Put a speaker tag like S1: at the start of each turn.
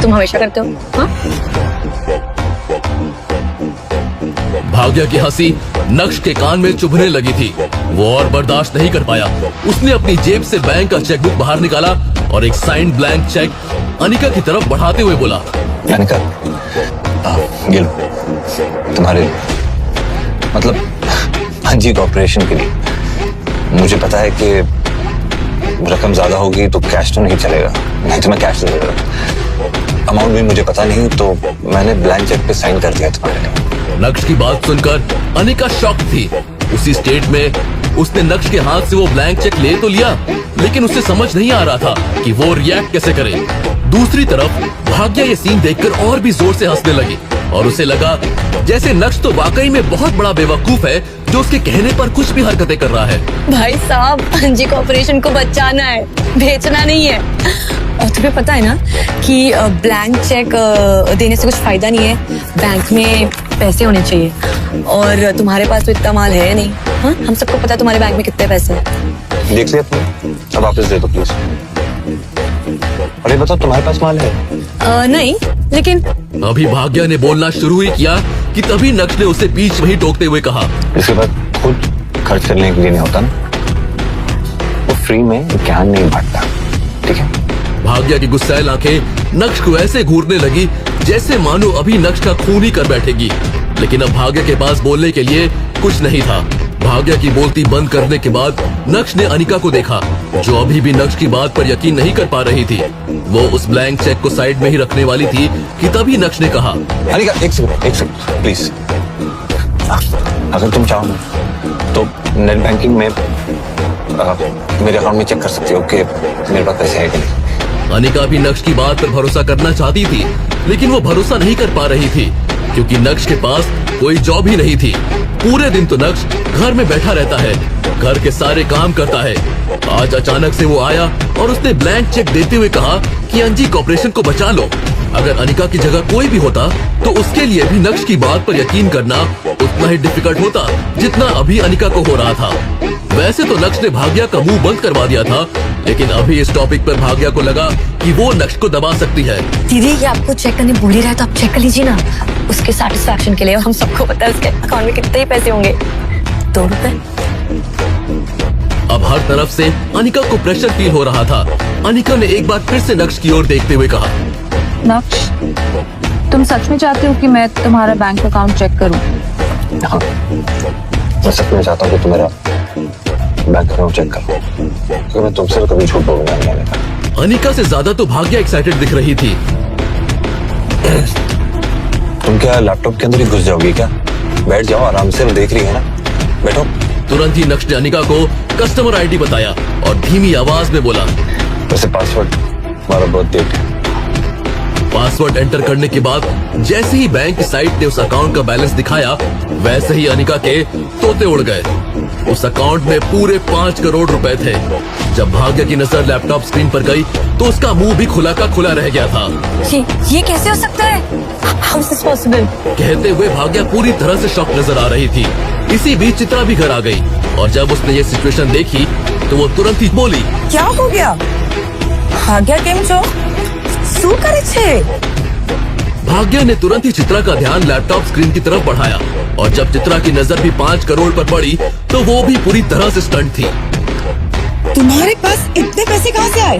S1: तुम हमेशा करते हो। हाँ,
S2: भाग्या की हंसी नक्श के कान में चुभने लगी थी। वो और बर्दाश्त नहीं कर पाया। उसने अपनी जेब से बैंक का चेकबुक बाहर निकाला और एक साइन ब्लैंक चेक अनिका की तरफ बढ़ाते हुए बोला,
S3: अनिका, ये लो, तुम्हारे मतलब अंजी कॉर्पोरेशन के लिए। मुझे पता है कि रकम ज्यादा होगी तो कैश तो नहीं चलेगा, नहीं तो मैं कैश दे दूंगा। अमाउंट भी मुझे पता नहीं, तो मैंने ब्लैंक चेक पे साइन कर दिया तुम्हारे लिए।
S2: नक्श की बात सुनकर अनिका शॉक थी। उसी स्टेट में उसने नक्श के हाथ से वो ब्लैंक चेक ले तो लिया, लेकिन उसे समझ नहीं आ रहा था कि वो रिएक्ट कैसे करे। दूसरी तरफ भाग्या ये सीन देखकर और भी जोर से हंसने लगी और उसे लगा जैसे नक्श तो वाकई में बहुत बड़ा बेवकूफ है जो उसके कहने पर कुछ भी हरकतें कर रहा है।
S1: भाई साहब, अंजी कॉर्पोरेशन को बचाना है, बेचना नहीं है। और तुम्हें पता है ना कि ब्लैंक चेक देने से कुछ फायदा नहीं है, बैंक में पैसे होने चाहिए। और तुम्हारे पास तो इतना माल है नहीं। हाँ, हम सबको पता है तुम्हारे बैंक में कितने पैसे हैं।
S3: देख लिया तुमने, अब वापस दे दो प्लीज। अरे बताओ, तुम्हारे पास माल है?
S1: नहीं, लेकिन
S2: अभी भाग्या ने बोलना शुरू ही किया कि तभी नक्श ने उसे बीच में ही टोकते हुए कहा,
S3: इसके बाद खुद खर्च करने के लिए नहीं होता ना, वो फ्री में ज्ञान नहीं बांटता, ठीक है?
S2: भाग्या की गुस्सैल आंखें नक्श को ऐसे घूरने लगी जैसे मानो अभी नक्श का खून ही कर बैठेगी। लेकिन अब भाग्या के पास बोलने के लिए कुछ नहीं था। भाग्या की बोलती बंद करने के बाद नक्श ने अनिका को देखा, जो अभी भी नक्श की बात पर यकीन नहीं कर पा रही थी। वो उस ब्लैंक चेक को साइड में ही रखने वाली थी कि तभी नक्श ने कहा,
S3: अनिका एक सेकंड प्लीज। अगर तुम चाहो ना तो नेट बैंकिंग में मेरे अकाउंट में चेक कर सकती हो कि मेरे पास पैसे है कि नहीं।
S2: अनिका भी नक्श की बात पर भरोसा करना चाहती थी, लेकिन वो भरोसा नहीं कर पा रही थी क्योंकि नक्श के पास कोई जॉब ही नहीं थी। पूरे दिन तो नक्श घर में बैठा रहता है, घर के सारे काम करता है। आज अचानक से वो आया और उसने ब्लैंक चेक देते हुए कहा कि अंजी कॉर्पोरेशन को बचा लो। अगर अनिका की जगह कोई भी होता तो उसके लिए भी नक्श की बात पर यकीन करना उतना ही डिफिकल्ट होता जितना अभी अनिका को हो रहा था। वैसे तो नक्श ने भाग्या का मुंह बंद करवा दिया था, लेकिन अभी इस टॉपिक पर भाग्या को लगा कि वो नक्श को दबा सकती है।
S1: दीदी, ये आपको चेक करने भूल ही रहा है तो आप चेक कर लीजिए ना, उसके सेटिस्फैक्शन के लिए। और हम सबको पता है उसके अकाउंट में कितने ही पैसे होंगे, 2 रुपए।
S2: अब हर तरफ से अनिका को प्रेशर फील हो रहा था। अनिका ने एक बार फिर से नक्श की ओर देखते हुए कहा,
S4: नक्श, तुम सच में चाहते हो कि मैं तुम्हारा बैंक अकाउंट चेक करूं?
S3: हाँ, मैं सच में चाहता हूँ कि तुम मेरा बैंक अकाउंट चेक करो, क्योंकि मैं तुमसे तो कभी झूठ बोलूंगा नहीं। अनिका,
S2: अनिका से ज्यादा तो भाग्या एक्साइटेड दिख रही थी।
S3: तुम क्या लैपटॉप के अंदर ही घुस जाओगी क्या? बैठ जाओ, आराम से, देख रही है ना, बैठो।
S2: तुरंत ही नक्श ने अनिका को कस्टमर आईडी बताया और धीमी आवाज में बोला,
S3: वैसे पासवर्ड हमारा बर्थ डेट है।
S2: पासवर्ड एंटर करने के बाद जैसे ही बैंक की साइट ने उस अकाउंट का बैलेंस दिखाया, वैसे ही अनिका के तोते उड़ गए। उस अकाउंट में पूरे 5 करोड़ रुपए थे। जब भाग्य की नजर लैपटॉप स्क्रीन पर गई तो उसका मुंह भी खुला का खुला रह गया था।
S1: ये कैसे हो सकता है? How is this possible?
S2: कहते हुए भाग्य पूरी तरह से शॉक नजर आ रही थी। इसी बीच चित्रा भी घर आ गई और जब उसने ये सिचुएशन देखी तो वो तुरंत ही बोली,
S5: क्या हो गया? भाग्या केम छो? શું કરે છે?
S2: भाग्य ने तुरंत ही चित्रा का ध्यान लैपटॉप स्क्रीन की तरफ बढ़ाया और जब चित्रा की नजर भी 5 करोड़ पर पड़ी तो वो भी पूरी तरह से स्टंट थी।
S5: तुम्हारे पास इतने पैसे कहाँ से आए?